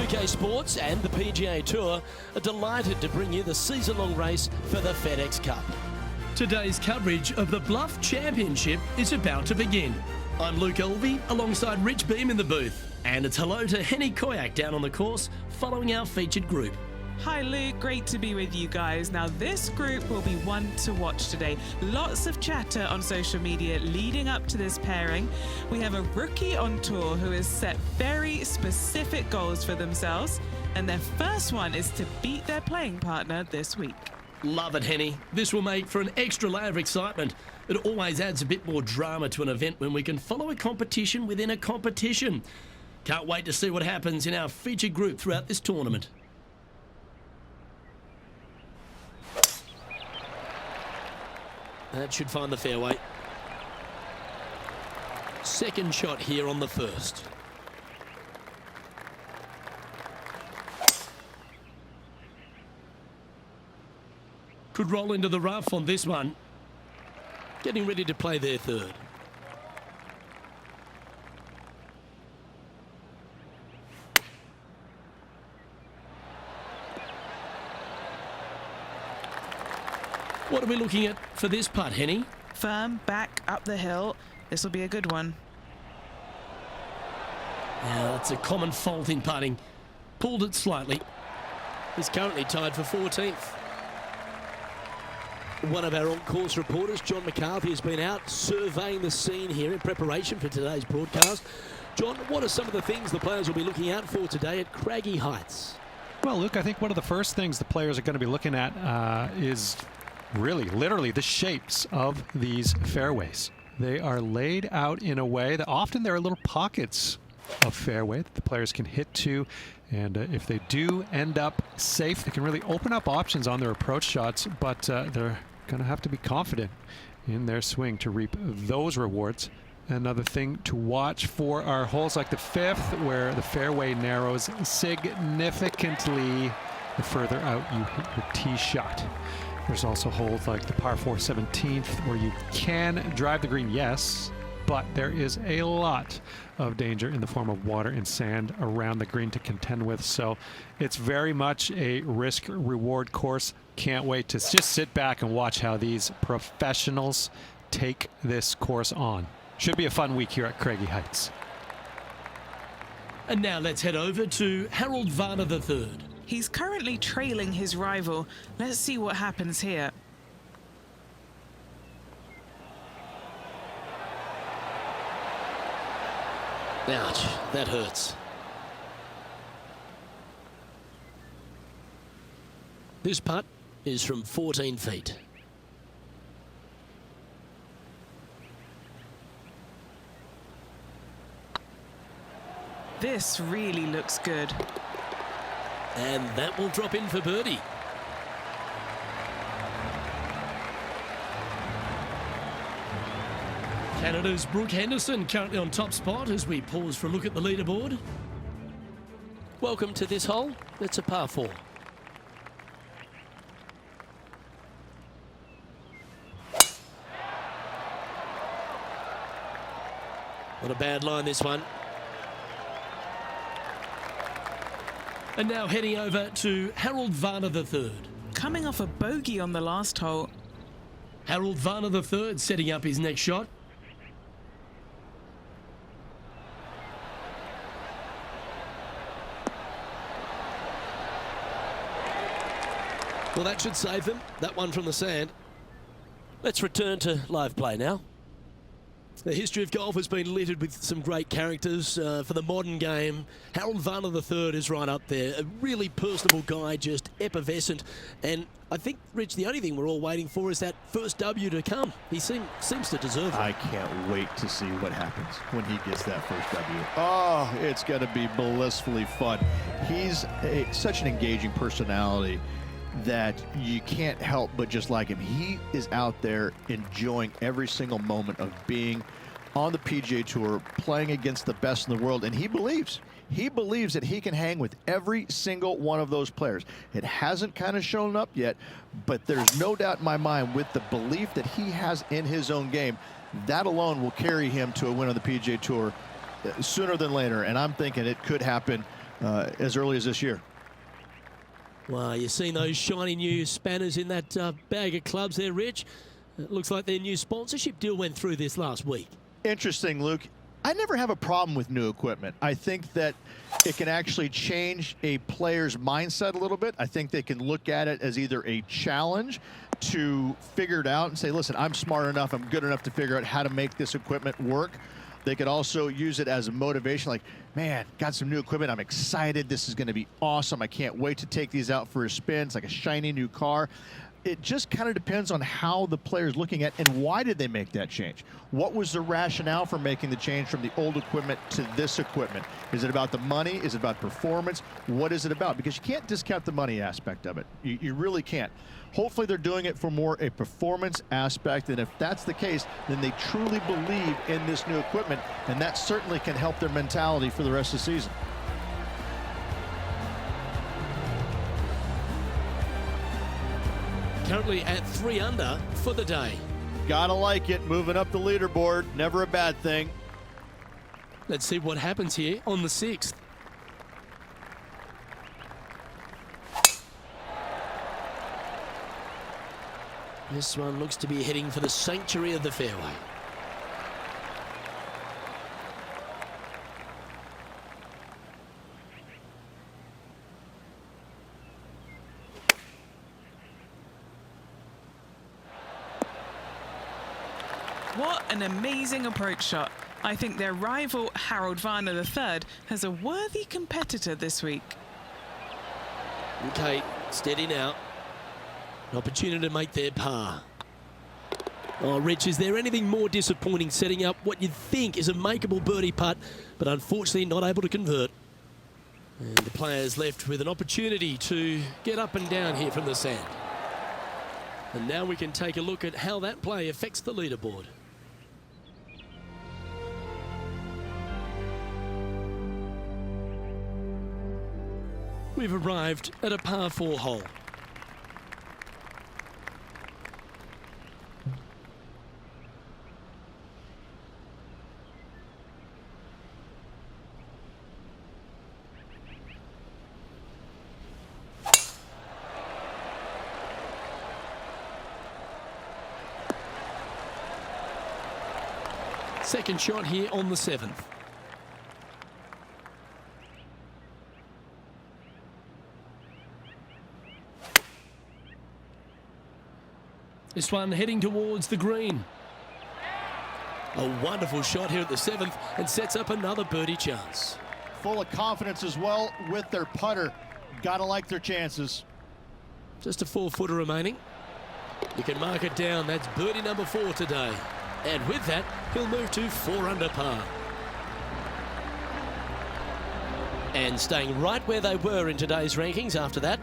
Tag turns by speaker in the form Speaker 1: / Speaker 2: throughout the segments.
Speaker 1: 2K Sports and the PGA Tour are delighted to bring you the season-long race for the FedEx Cup. Today's coverage of the Bluff Championship is about to begin. I'm Luke Elvey alongside Rich Beam in the booth. And it's hello to Henny Koyak down on the course following our featured group.
Speaker 2: Hi Luke, great to be with you guys. Now this group will be one to watch today. Lots of chatter on social media leading up to this pairing. We have a rookie on tour who has set very specific goals for themselves, and their first one is to beat their playing partner this week.
Speaker 1: Love it, Henny. This will make for an extra layer of excitement. It always adds a bit more drama to an event when we can follow a competition within a competition. Can't wait to see what happens in our featured group throughout this tournament. That should find the fairway. Second shot here on the first. Could roll into the rough on this one. Getting ready to play their third. What are we looking at for this putt, Henny?
Speaker 2: Firm, back, up the hill. This will be a good one.
Speaker 1: Yeah, that's a common fault in putting. Pulled it slightly. He's currently tied for 14th. One of our on-course reporters, John McCarthy, has been out surveying the scene here in preparation for today's broadcast. John, what are some of the things the players will be looking out for today at Craggy Heights?
Speaker 3: Well, Luke, I think one of the first things the players are going to be looking at is really, literally, the shapes of these fairways. They are laid out in a way that often there are little pockets of fairway that the players can hit to, and if they do end up safe, they can really open up options on their approach shots, but they're going to have to be confident in their swing to reap those rewards. Another thing to watch for are holes like the fifth, where the fairway narrows significantly the further out you hit your tee shot. There's also holes like the par 4 17th where you can drive the green, yes, but there is a lot of danger in the form of water and sand around the green to contend with. So it's very much a risk-reward course. Can't wait to just sit back and watch how these professionals take this course on. Should be a fun week here at Craggy Heights.
Speaker 1: And now let's head over to Harold Varner III.
Speaker 2: He's currently trailing his rival. Let's see what happens here.
Speaker 1: Ouch, that hurts. This putt is from 14 feet.
Speaker 2: This really looks good.
Speaker 1: And that will drop in for birdie. Canada's Brooke Henderson currently on top spot as we pause for a look at the leaderboard. Welcome to this hole. It's a par 4. Not a bad line, this one. And now heading over to Harold Varner III.
Speaker 2: Coming off a bogey on the last hole.
Speaker 1: Harold Varner III setting up his next shot. Well, that should save them. That one from the sand. Let's return to live play now. The history of golf has been littered with some great characters for the modern game. Harold Varner III is right up there. A really personable guy, just effervescent. And I think, Rich, the only thing we're all waiting for is that first W to come. He seems to deserve it.
Speaker 4: I can't wait to see what happens when he gets that first W. Oh, it's going to be blissfully fun. He's such an engaging personality that you can't help but just like him. He is out there enjoying every single moment of being on the PGA Tour, playing against the best in the world, and he believes that he can hang with every single one of those players. It hasn't kind of shown up yet, but there's no doubt in my mind with the belief that he has in his own game, that alone will carry him to a win on the PGA Tour sooner than later, and I'm thinking it could happen as early as this year.
Speaker 1: Well, you've seen those shiny new spanners in that bag of clubs there, Rich. It looks like their new sponsorship deal went through this last week.
Speaker 4: Interesting, Luke. I never have a problem with new equipment. I think that it can actually change a player's mindset a little bit. I think they can look at it as either a challenge to figure it out and say, listen, I'm smart enough, I'm good enough to figure out how to make this equipment work. They could also use it as a motivation, like, man, got some new equipment, I'm excited, this is gonna be awesome, I can't wait to take these out for a spin. It's like a shiny new car. It just kind of depends on how the player's looking at and why did they make that change. What was the rationale for making the change from the old equipment to this equipment? Is it about the money? Is it about performance? What is it about? Because you can't discount the money aspect of it. You really can't. Hopefully they're doing it for more a performance aspect, and if that's the case, then they truly believe in this new equipment, and that certainly can help their mentality for the rest of the season.
Speaker 1: Currently at 3 under for the day.
Speaker 4: Gotta like it, moving up the leaderboard, never a bad thing.
Speaker 1: Let's see what happens here on the 6th. This one looks to be heading for the sanctuary of the fairway.
Speaker 2: What an amazing approach shot. I think their rival Harold Varner III has a worthy competitor this week.
Speaker 1: Okay, steady now. An opportunity to make their par. Oh, Rich, is there anything more disappointing setting up what you'd think is a makeable birdie putt, but unfortunately not able to convert? And the players left with an opportunity to get up and down here from the sand. And now we can take a look at how that play affects the leaderboard. We've arrived at a par 4 hole. Second shot here on the 7th. This one heading towards the green. A wonderful shot here at the 7th and sets up another birdie chance.
Speaker 4: Full of confidence as well with their putter. Gotta like their chances.
Speaker 1: Just a 4-footer remaining. You can mark it down. That's birdie number 4 today. And with that, he'll move to 4 under par. And staying right where they were in today's rankings after that.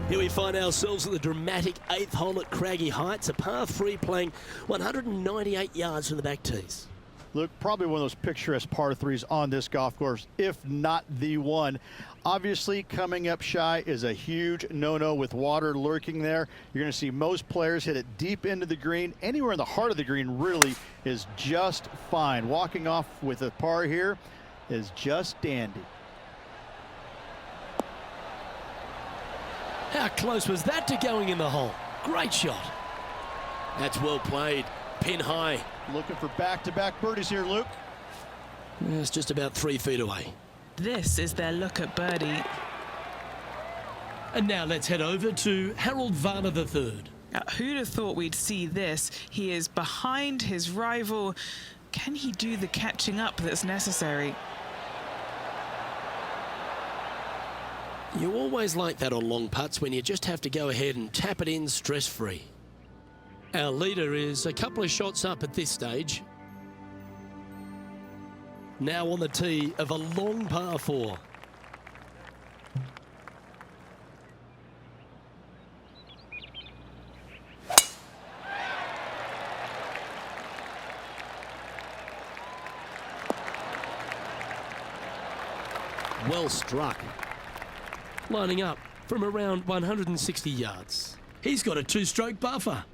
Speaker 1: Here we find ourselves at the dramatic 8th hole at Craggy Heights, a par 3 playing 198 yards from the back tees.
Speaker 4: Look, probably one of those picturesque par 3s on this golf course, if not the one. Obviously, coming up shy is a huge no-no with water lurking there. You're going to see most players hit it deep into the green. Anywhere in the heart of the green really is just fine. Walking off with a par here is just dandy.
Speaker 1: How close was that to going in the hole? Great shot. That's well played. Pin high.
Speaker 4: Looking for back-to-back birdies here, Luke.
Speaker 1: It's just about 3 feet away.
Speaker 2: This is their look at birdie.
Speaker 1: And now let's head over to Harold Varner III.
Speaker 2: Who'd have thought we'd see this? He is behind his rival. Can he do the catching up that's necessary?
Speaker 1: You always like that on long putts when you just have to go ahead and tap it in stress-free. Our leader is a couple of shots up at this stage. Now on the tee of a long par 4. Well struck. Lining up from around 160 yards. He's got a 2-stroke buffer.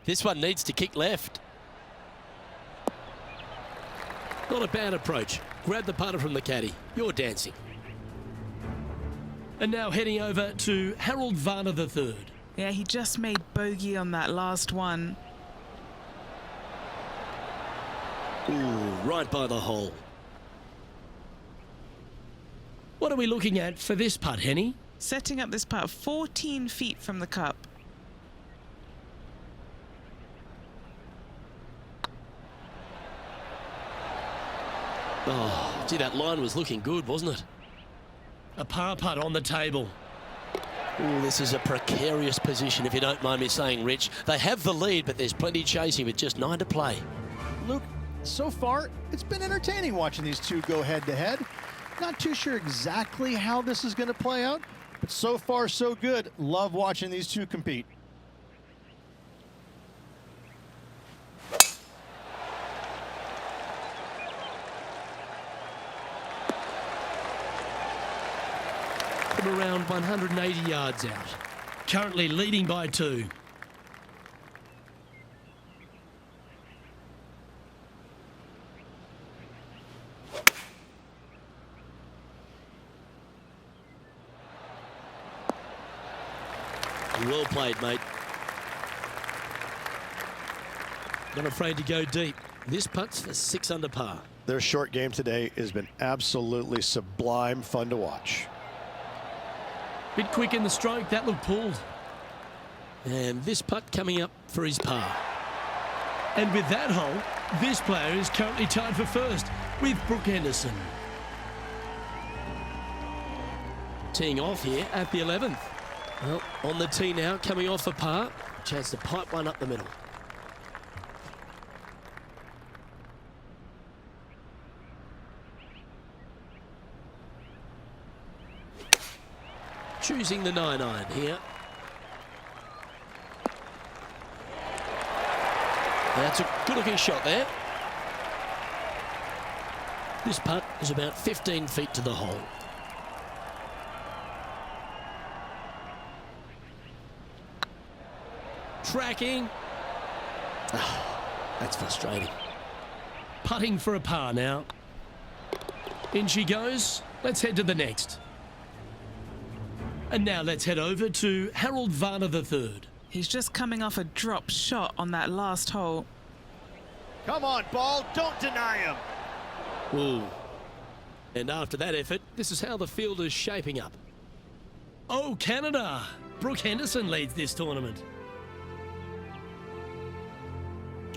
Speaker 1: This one needs to kick left. Not a bad approach. Grab the putter from the caddy. You're dancing. And now heading over to Harold Varner III.
Speaker 2: Yeah, he just made bogey on that last one.
Speaker 1: Ooh, right by the hole. What are we looking at for this putt, Henny?
Speaker 2: Setting up this putt 14 feet from the cup.
Speaker 1: Oh, gee, that line was looking good, wasn't it? A par putt on the table. Ooh, this is a precarious position, if you don't mind me saying, Rich. They have the lead, but there's plenty chasing with just 9 to play.
Speaker 4: Luke, so far, it's been entertaining watching these two go head-to-head. Not too sure exactly how this is going to play out, but so far, so good. Love watching these two compete.
Speaker 1: From around 180 yards out. Currently leading by 2. Well played, mate. Not afraid to go deep. This putt's for 6 under par.
Speaker 5: Their short game today has been absolutely sublime fun to watch.
Speaker 1: Bit quick in the stroke, that looked pulled. And this putt coming up for his par. And with that hole, this player is currently tied for first with Brooke Henderson. Teeing off here at the 11th. Well, on the tee now, coming off for par. Chance to pipe one up the middle. Choosing the 9-iron here. That's a good-looking shot there. This putt is about 15 feet to the hole. Tracking. Oh, that's frustrating. Putting for a par now. In she goes. Let's head to the next. And now let's head over to Harold Varner III.
Speaker 2: He's just coming off a drop shot on that last hole.
Speaker 4: Come on, ball. Don't deny him.
Speaker 1: Ooh. And after that effort, this is how the field is shaping up. Oh, Canada. Brooke Henderson leads this tournament.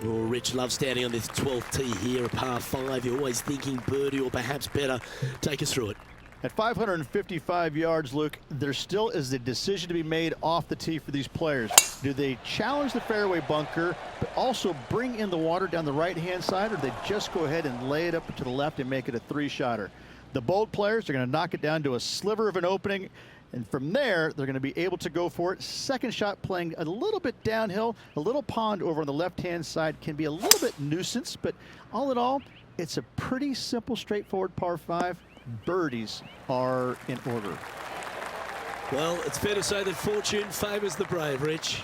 Speaker 1: Oh, Rich loves standing on this 12th tee here, a par 5. You're always thinking birdie or perhaps better. Take us through it.
Speaker 4: At 555 yards, Luke, there still is a decision to be made off the tee for these players. Do they challenge the fairway bunker, but also bring in the water down the right-hand side, or do they just go ahead and lay it up to the left and make it a 3-shotter? The bold players are going to knock it down to a sliver of an opening, and from there, they're going to be able to go for it. Second shot playing a little bit downhill. A little pond over on the left-hand side can be a little bit nuisance, but all in all, it's a pretty simple, straightforward par 5. Birdies are in order.
Speaker 1: Well, it's fair to say that fortune favours the brave, Rich.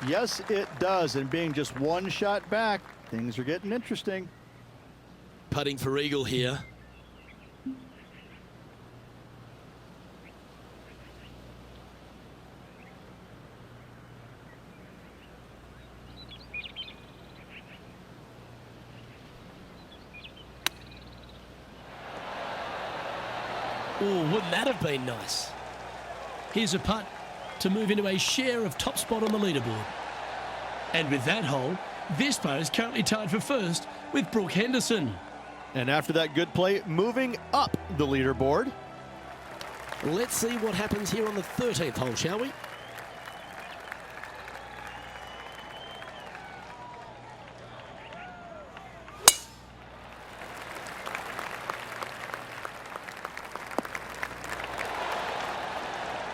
Speaker 4: Yes, it does. And being just 1 shot back, things are getting interesting.
Speaker 1: Putting for eagle here. Oh, wouldn't that have been nice? Here's a putt to move into a share of top spot on the leaderboard. And with that hole, this player is currently tied for first with Brooke Henderson.
Speaker 4: And after that good play, moving up the leaderboard.
Speaker 1: Let's see what happens here on the 13th hole, shall we?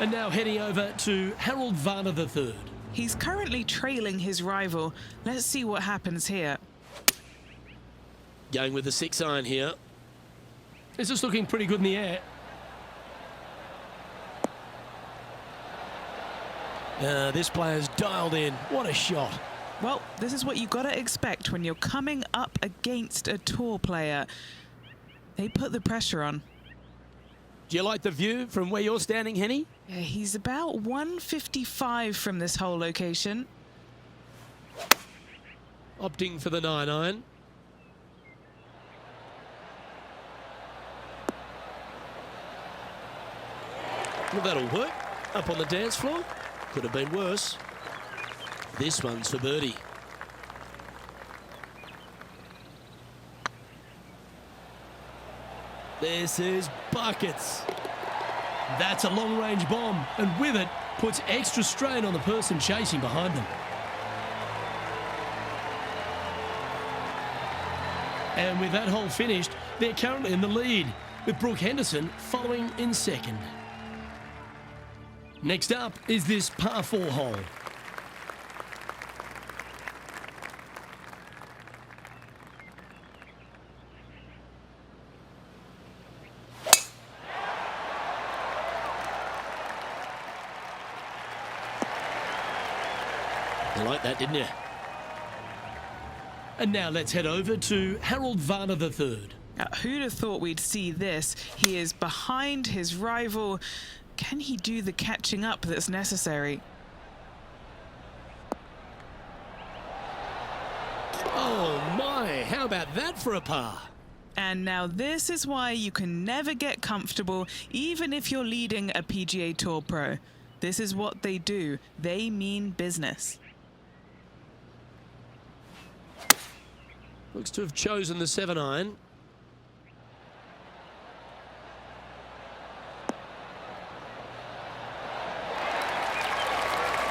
Speaker 1: And now heading over to Harold Varner III.
Speaker 2: He's currently trailing his rival. Let's see what happens here.
Speaker 1: Going with the 6-iron here. This is looking pretty good in the air. This player's dialed in. What a shot.
Speaker 2: Well, this is what you got to expect when you're coming up against a tour player. They put the pressure on.
Speaker 1: Do you like the view from where you're standing, Henny?
Speaker 2: Yeah, he's about 155 from this whole location.
Speaker 1: Opting for the 9-iron. Well, that'll work. Up on the dance floor. Could have been worse. This one's for birdie. This is buckets. That's a long-range bomb, and with it, puts extra strain on the person chasing behind them. And with that hole finished, they're currently in the lead, with Brooke Henderson following in second. Next up is this par 4 hole. You like that, didn't you? And now let's head over to Harold Varner III.
Speaker 2: Now, who'd have thought we'd see this? He is behind his rival. Can he do the catching up that's necessary?
Speaker 1: Oh my, how about that for a par?
Speaker 2: And now this is why you can never get comfortable, even if you're leading a PGA Tour pro. This is what they do. They mean business.
Speaker 1: Looks to have chosen the 7-iron.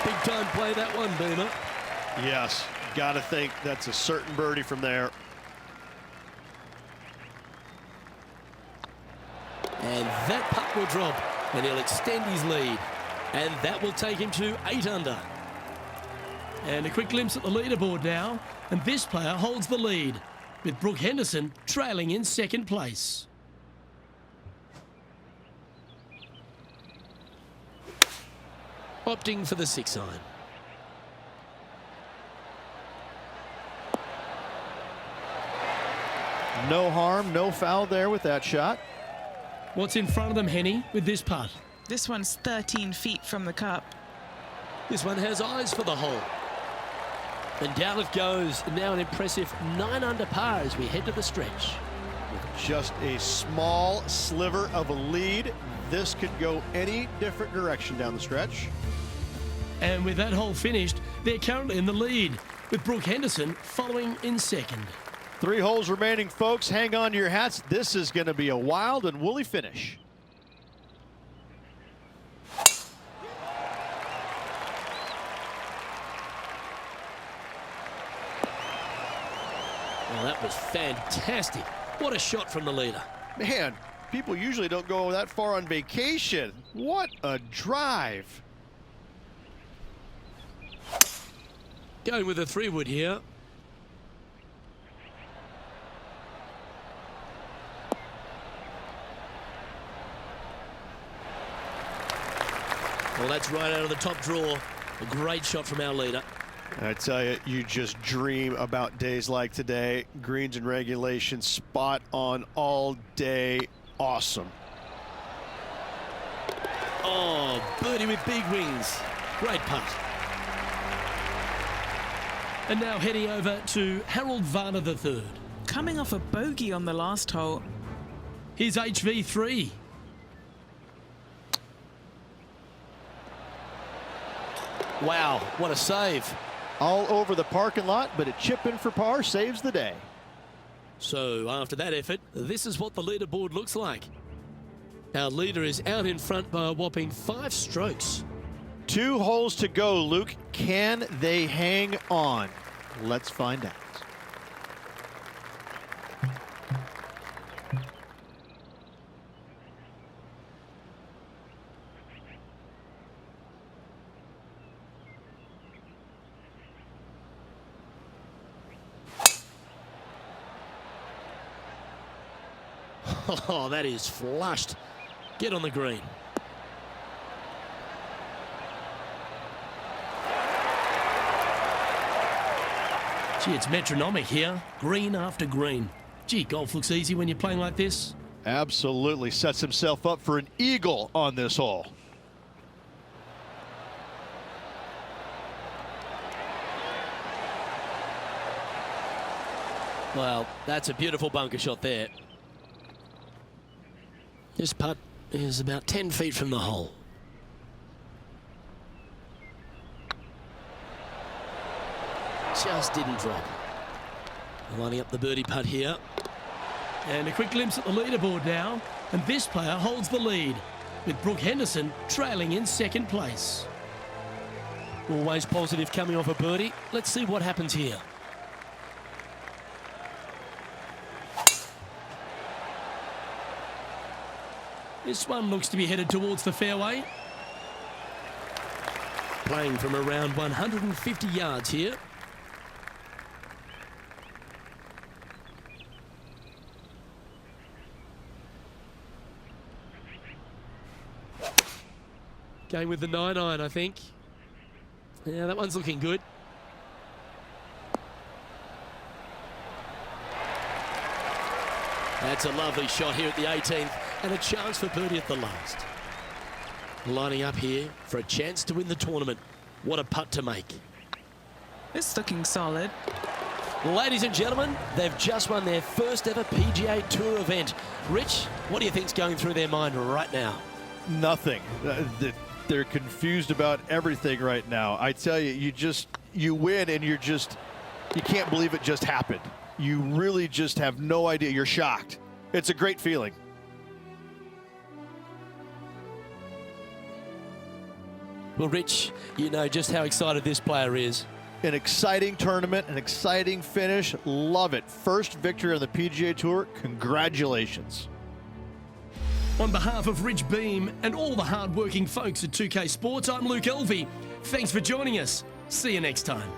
Speaker 1: Big time play that one, Boomer.
Speaker 5: Yes, got to think that's a certain birdie from there.
Speaker 1: And that putt will drop, and he'll extend his lead. And that will take him to 8 under. And a quick glimpse at the leaderboard now, and this player holds the lead, with Brooke Henderson trailing in second place. Opting for the 6-iron.
Speaker 4: No harm, no foul there with that shot.
Speaker 1: What's in front of them, Henny, with this putt?
Speaker 2: This one's 13 feet from the cup.
Speaker 1: This one has eyes for the hole. And down it goes, now an impressive 9 under par as we head to the stretch.
Speaker 5: Just a small sliver of a lead. This could go any different direction down the stretch.
Speaker 1: And with that hole finished, they're currently in the lead, with Brooke Henderson following in second.
Speaker 5: 3 holes remaining, folks. Hang on to your hats. This is going to be a wild and woolly finish.
Speaker 1: Well, that was fantastic. What a shot from the leader.
Speaker 5: Man, people usually don't go that far on vacation. What a drive.
Speaker 1: Going with a 3-wood here. Well, that's right out of the top draw. A great shot from our leader.
Speaker 5: I tell you, you just dream about days like today. Greens and regulation, spot on all day. Awesome.
Speaker 1: Oh, birdie with big wings. Great putt. And now heading over to Harold Varner III.
Speaker 2: Coming off a bogey on the last hole.
Speaker 1: Here's HV3. Wow, what a save.
Speaker 5: All over the parking lot, but a chip in for par saves the day.
Speaker 1: So after that effort, this is what the leaderboard looks like. Our leader is out in front by a whopping 5 strokes.
Speaker 5: 2 holes to go, Luke. Can they hang on? Let's find out.
Speaker 1: Oh, that is flushed. Get on the green. Gee, it's metronomic here. Green after green. Gee, golf looks easy when you're playing like this.
Speaker 4: Absolutely. Sets himself up for an eagle on this hole.
Speaker 1: Well, that's a beautiful bunker shot there. This putt is about 10 feet from the hole. Just didn't drop. Lining up the birdie putt here. And a quick glimpse at the leaderboard now. And this player holds the lead, with Brooke Henderson trailing in second place. Always positive coming off a birdie. Let's see what happens here. This one looks to be headed towards the fairway. Playing from around 150 yards here. Going with the 9-iron, I think. Yeah, that one's looking good. That's a lovely shot here at the 18th, and a chance for birdie at the last. Lining up here for a chance to win the tournament. What a putt to make.
Speaker 2: It's looking solid.
Speaker 1: Ladies and gentlemen, they've just won their first ever PGA Tour event. Rich, what do you think's going through their mind right now?
Speaker 4: Nothing. They're confused about everything right now. I tell you, you win and you can't believe it just happened. You really just have no idea. You're shocked. It's a great feeling.
Speaker 1: Well, Rich, you know just how excited this player is.
Speaker 4: An exciting tournament, an exciting finish. Love it. First victory on the PGA Tour. Congratulations.
Speaker 1: On behalf of Rich Beem and all the hard-working folks at 2K Sports, I'm Luke Elvey. Thanks for joining us. See you next time.